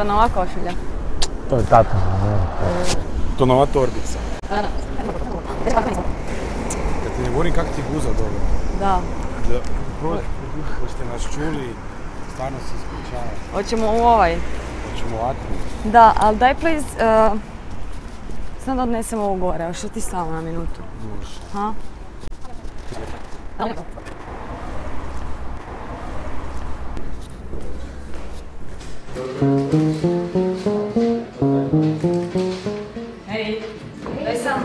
to nova košulja? To je tata. To nova torbica. Kad ti ne govorim kak ti guza dobro. Da. Hoćete nas čuli, stvarno se ispričavam. Hoćemo u ovaj. Hoćemo ovako. Da, ali daj please, sam da odnesemo ovo gore, još ti samo na minutu. Može. Ha? Hej, daj sam,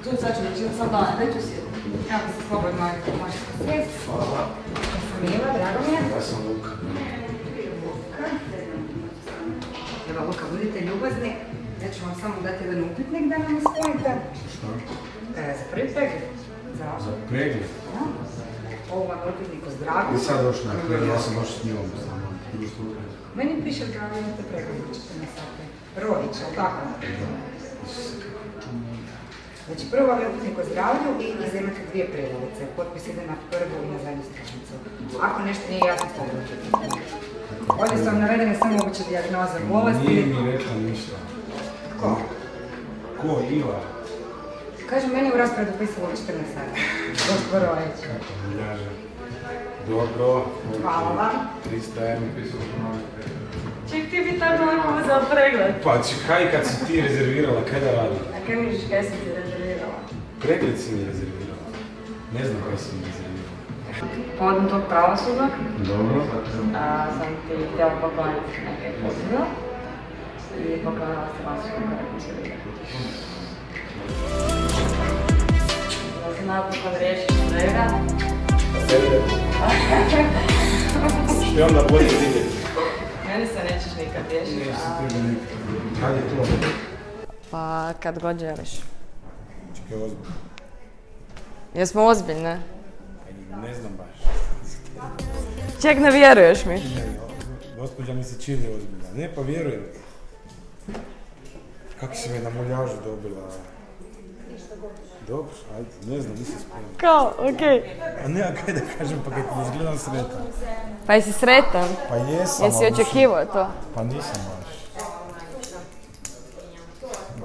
tu sad ću reći, sam dana, daj tu sjeti. Evo se slobodno, možeš se sjeti. Hvala. Ja sam Mila, drago mi je. Ja sam Luka. Evo Luka, budite ljubazni. Ja ću vam samo dati jedan upitnik da nam ispunite. Šta? Za prvi pregled. Za pregled? Da. Ovo vam upitnik o zdravlju. I sad došli na pregled, ja sam došli s njom. Meni piše da imate pregled u 14 sati. Rodić, ali tako? Znači prvo vam je upitnik o zdravlju i iza imate dvije pregledice. Potpis ide na prvu i na zadnju stranicu. Ako nešto nije jasno, pogledajte. Ovdje su vam navedene samo moguće dijagnoze bolesti. Nije mi rekla ništa. Ko? Ko? Iva? Kažu, meni u rasporedu pisalo 14 sati. Gospod Rodić. Kako mi ljaže? Dobro. Hvala vam. 300 M. Ček, ti bi tako lako uzela pregled. Pa čekaj, kad si ti rezervirala, kaj da radim? A kaj misliš kaj sam ti rezervirala? Pregled si mi rezervirala. Ne znam kaj si mi rezervirala. Povodom tog pravosudnog Dobro. sam ti htjela pokloniti neke pozive i poklonila se vašom korekciju. Da se napokon riješiš svega. Sebe? Što je onda bolje vidjeti? Meni se nećeš nikad riješiti. Nećeš ti nikad. Kad je to? Pa kad god želiš. Čekaj, ozbiljno. Jesmo ozbiljne? Ne znam baš. Ček, ne vjeruješ mi? Gospođa mi se čini ozbiljna. Ne, pa vjerujem. Kako si me na muljažu dobila? Dobro, ajde, ne znam, nisam spreman. Kao, okej. A ne, a kaj da kažem, pa kaj ti ne izgledam sretan. Pa jesi sretan? Pa jesam, Jesi ali očekivao to? Pa nisam baš.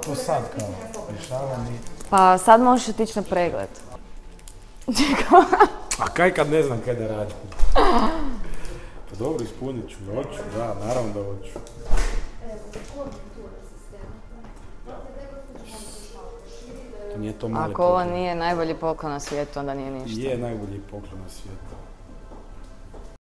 To sad kao, rješavanje. Pa sad možeš otići na pregled. A kaj kad ne znam kaj da radim? Pa dobro, ispunit ću, hoću, da, naravno da hoću. To nije to mali Ako ovo poklon. nije najbolji poklon na svijetu, onda nije ništa. Je najbolji poklon na svijetu.